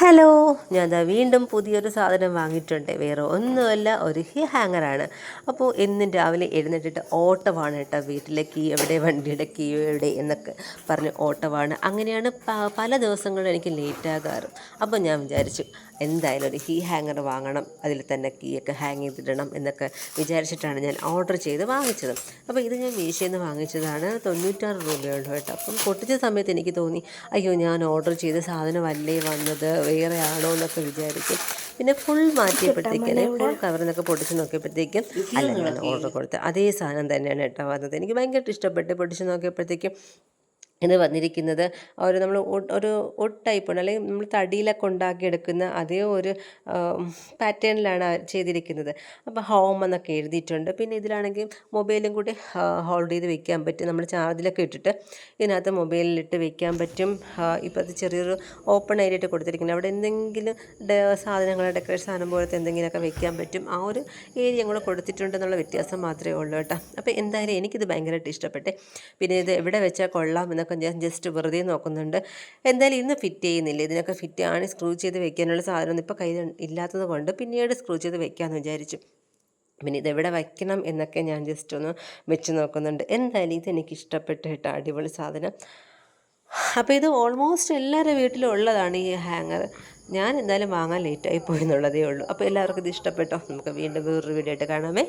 Hello, ഞാൻ ദാ വീണ്ടും പുതിയൊരു സാധനം വാങ്ങിയിട്ടുണ്ട്. വേറെ ഒന്നുമല്ല, ഒരു ഹാങ്ങറാണ്. അപ്പോൾ എന്നും രാവിലെ എഴുന്നേറ്റിട്ട് ഓട്ടമാണ് കേട്ടോ. വീട്ടിലെ കീ എവിടെ, വണ്ടിയുടെ കീ എവിടെ എന്നൊക്കെ പറഞ്ഞ് ഓട്ടമാണ്. അങ്ങനെയാണ് പല ദിവസങ്ങളും എനിക്ക് ലേറ്റ് ആകാറ്. അപ്പോൾ ഞാൻ വിചാരിച്ചു എന്തായാലും ഒരു ഹാങ്ങർ വാങ്ങണം, അതിൽ തന്നെ കീയൊക്കെ ഹാങ് ചെയ്തിടണം എന്നൊക്കെ വിചാരിച്ചിട്ടാണ് ഞാൻ ഓർഡർ ചെയ്ത് വാങ്ങിച്ചത്. അപ്പോൾ ഇത് ഞാൻ മീഷോയിൽ നിന്ന് വാങ്ങിച്ചതാണ്. 96 രൂപയുള്ളൂ കേട്ടോ. അപ്പം പൊട്ടിച്ച സമയത്ത് എനിക്ക് തോന്നി, അയ്യോ ഞാൻ ഓർഡർ ചെയ്ത സാധനമല്ലേ വന്നത്, വേറെ ആണോ എന്നൊക്കെ വിചാരിക്കും. പിന്നെ ഫുൾ മാറ്റിയപ്പോഴത്തേക്കും ഫുൾ കവറിൽ നിന്നൊക്കെ പൊട്ടിച്ച് നോക്കിയപ്പോഴത്തേക്കും അല്ല, ഞാൻ ഓർഡർ കൊടുത്ത അതേ സാധനം തന്നെയാണ് കേട്ടോ വന്നത്. എനിക്ക് ഭയങ്കര ഇഷ്ടപ്പെട്ട് പൊട്ടിച്ച് നോക്കിയപ്പോഴത്തേക്കും ഇത് വന്നിരിക്കുന്നത് നമ്മൾ ഒരു ടൈപ്പാണ്, അല്ലെങ്കിൽ നമ്മൾ തടിയിലൊക്കെ ഉണ്ടാക്കിയെടുക്കുന്ന അതേ ഒരു പാറ്റേണിലാണ് ചെയ്തിരിക്കുന്നത്. അപ്പോൾ ഹോം എന്നൊക്കെ എഴുതിയിട്ടുണ്ട്. പിന്നെ ഇതിലാണെങ്കിൽ മൊബൈലും കൂടി ഹോൾഡ് ചെയ്ത് വെക്കാൻ പറ്റും. നമ്മൾ ചാർജിലൊക്കെ ഇട്ടിട്ട് ഇതിനകത്ത് മൊബൈലിലിട്ട് വെക്കാൻ പറ്റും. ഇപ്പോൾ അത് ചെറിയൊരു ഓപ്പൺ ആയിട്ട് കൊടുത്തിരിക്കുന്നത്, അവിടെ എന്തെങ്കിലും സാധനങ്ങൾ ഡെക്കറേഷൻ സാധനം പോലത്തെ എന്തെങ്കിലുമൊക്കെ വെക്കാൻ പറ്റും. ആ ഒരു ഏരിയ കൂടെ കൊടുത്തിട്ടുണ്ടെന്നുള്ള വ്യത്യാസം മാത്രമേ ഉള്ളൂ കേട്ടോ. അപ്പോൾ എന്തായാലും എനിക്കിത് ഭയങ്കരമായിട്ട് ഇഷ്ടപ്പെട്ടെ. പിന്നെ ഇത് എവിടെ വെച്ചാൽ കൊള്ളാം എന്നൊക്കെ ഞാൻ ജസ്റ്റ് വെറുതെ നോക്കുന്നുണ്ട്. എന്തായാലും ഇന്ന് ഫിറ്റ് ചെയ്യുന്നില്ല. ഇതിനൊക്കെ ഫിറ്റ് ആണ്, സ്ക്രൂ ചെയ്ത് വെക്കാനുള്ള സാധനം ഇപ്പോൾ കയ്യിൽ ഇല്ലാത്തത് കൊണ്ട് പിന്നീട് സ്ക്രൂ ചെയ്ത് വെക്കാമെന്ന് വിചാരിച്ചു. പിന്നെ ഇതെവിടെ വയ്ക്കണം എന്നൊക്കെ ഞാൻ ജസ്റ്റ് ഒന്ന് വെച്ച് നോക്കുന്നുണ്ട്. എന്തായാലും ഇതെനിക്ക് ഇഷ്ടപ്പെട്ടു കേട്ടോ, അടിപൊളി സാധനം. അപ്പോൾ ഇത് ഓൾമോസ്റ്റ് എല്ലാവരുടെ വീട്ടിലും ഉള്ളതാണ് ഈ ഹാങ്ങർ. ഞാൻ എന്തായാലും വാങ്ങാൻ ലേറ്റായി പോയി എന്നുള്ളതേ ഉള്ളൂ. അപ്പോൾ എല്ലാവർക്കും ഇത് ഇഷ്ടപ്പെട്ടോ? നമുക്ക് വീണ്ടും വേറൊരു വീഡിയോ ആയിട്ട് കാണാമേ.